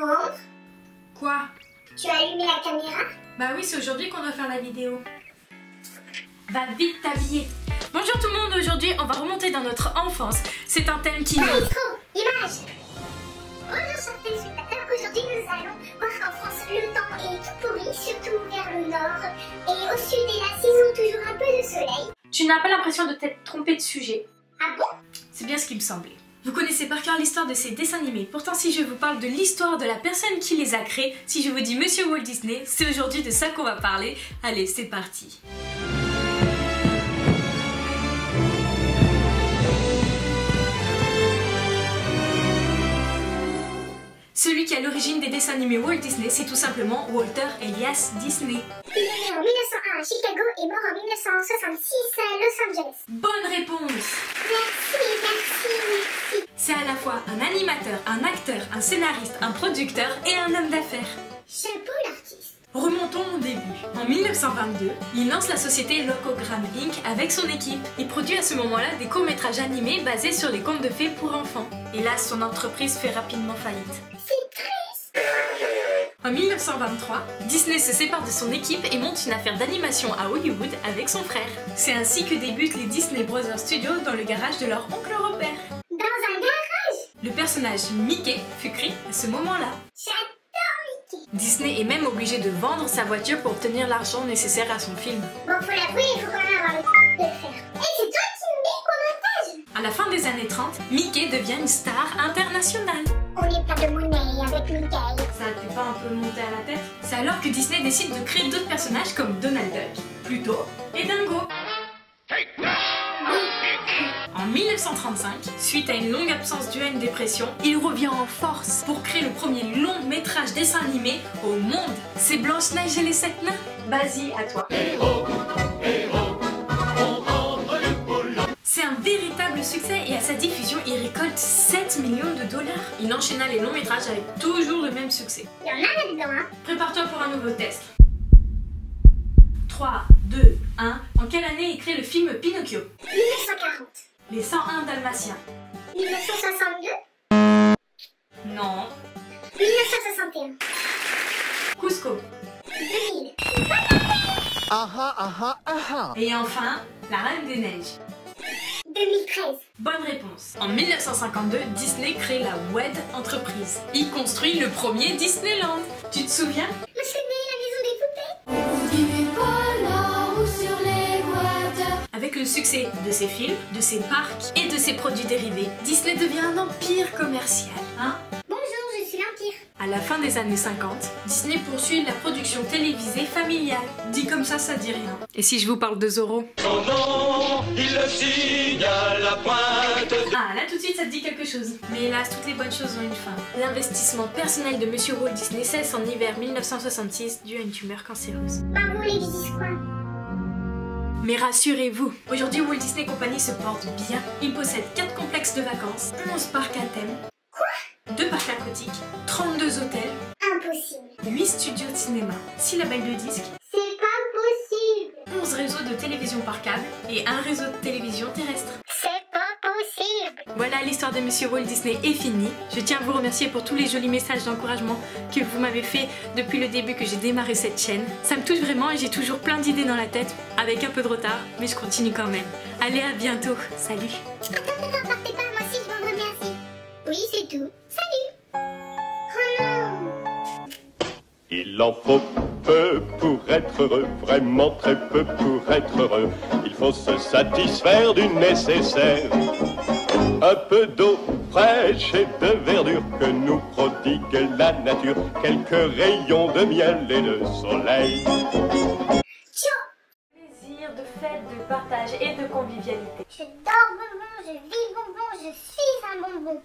Ambre, Quoi? tu as allumé la caméra? Bah oui, c'est aujourd'hui qu'on doit faire la vidéo. Va vite t'habiller. Bonjour tout le monde, aujourd'hui on va remonter dans notre enfance. C'est un thème qui... Maestro, image. Bonjour chers téléspectateurs, aujourd'hui nous allons voir qu'en France le temps est tout pourri, surtout vers le nord. Et au sud et la saison toujours un peu de soleil. Tu n'as pas l'impression de t'être trompé de sujet? Ah bon? C'est bien ce qui me semblait. Vous connaissez par cœur l'histoire de ces dessins animés. Pourtant, si je vous parle de l'histoire de la personne qui les a créés, si je vous dis Monsieur Walt Disney, c'est aujourd'hui de ça qu'on va parler. Allez, c'est parti. Celui qui est à l'origine des dessins animés Walt Disney, c'est tout simplement Walter Elias Disney. Il est né en 1901 à Chicago et mort en 1966 à Los Angeles. Bonne réponse! Merci. C'est à la fois un animateur, un acteur, un scénariste, un producteur et un homme d'affaires. Chapeau l'artiste. Remontons au début. En 1922, il lance la société Locogram Inc. avec son équipe. Il produit à ce moment-là des courts-métrages animés basés sur les contes de fées pour enfants. Hélas, son entreprise fait rapidement faillite. C'est triste. En 1923, Disney se sépare de son équipe et monte une affaire d'animation à Hollywood avec son frère. C'est ainsi que débutent les Disney Brothers Studios dans le garage de leur oncle Robert. Dans un garage. Le personnage Mickey fut créé à ce moment-là. J'adore Mickey. Disney est même obligé de vendre sa voiture pour obtenir l'argent nécessaire à son film. Bon, faut l'avouer, il faut quand même avoir le de le faire. Et c'est toi qui me dis qu'au montage. À la fin des années 30, Mickey devient une star internationale. On n'est pas de monnaie avec Mickey. Ça t'est pas un peu monté à la tête? C'est alors que Disney décide de créer d'autres personnages comme Donald Duck, Pluto et Dingo. En 1935, suite à une longue absence due à une dépression, il revient en force pour créer le premier long métrage dessin animé au monde. C'est Blanche-Neige et les 7 nains. Vas-y, à toi. C'est un véritable succès et à sa diffusion, il récolte 7 millions de dollars. Il enchaîna les longs métrages avec toujours le même succès. Il y en a là-dedans, hein. Prépare-toi pour un nouveau test. 3, 2, 1. En quelle année il crée le film Pinocchio? 1940. Les 101 Dalmatiens. 1962. Non. 1961. Cusco. 2000. Et enfin, La Reine des Neiges. 2013. Bonne réponse. En 1952, Disney crée la WED entreprise. Il construit le premier Disneyland. Tu te souviens? Moi je connais la maison des poupées. Avec le succès de ses films, de ses parcs et de ses produits dérivés, Disney devient un empire commercial. Hein? Bonjour, je suis l'Empire. À la fin des années 50, Disney poursuit la production télévisée familiale. Dit comme ça dit rien. Et si je vous parle de Zorro? Son nom, il le signe à la pointe. Ah, là tout de suite ça te dit quelque chose. Mais hélas, toutes les bonnes choses ont une fin. L'investissement personnel de Monsieur Walt Disney cesse en hiver 1966 dû à une tumeur cancéreuse. Bravo les petits quoi. Mais rassurez-vous, aujourd'hui Walt Disney Company se porte bien. Il possède 4 complexes de vacances, 11 parcs à thème, 2 parcs aquatiques, 32 hôtels, Impossible. 8 studios de cinéma, 6 labels de disques, C'est pas possible. 11 réseaux de télévision par câble et un réseau de télévision terrestre. C'est pas possible. Voilà, l'histoire de Monsieur Walt Disney est finie. Je tiens à vous remercier pour tous les jolis messages d'encouragement que vous m'avez fait depuis le début que j'ai démarré cette chaîne. Ça me touche vraiment et j'ai toujours plein d'idées dans la tête, avec un peu de retard, mais je continue quand même. Allez, à bientôt. Salut. Attends, partez pas, moi aussi je vous remercie. Oui, c'est tout. Salut. Oh non. Il en faut peu pour être heureux, vraiment très peu pour être heureux. Il faut se satisfaire du nécessaire. Un peu d'eau fraîche et de verdure que nous prodigue la nature. Quelques rayons de miel et de soleil. Plaisir de fête, de partage et de convivialité. Je dors bonbon, je vis bonbon, je suis un bonbon.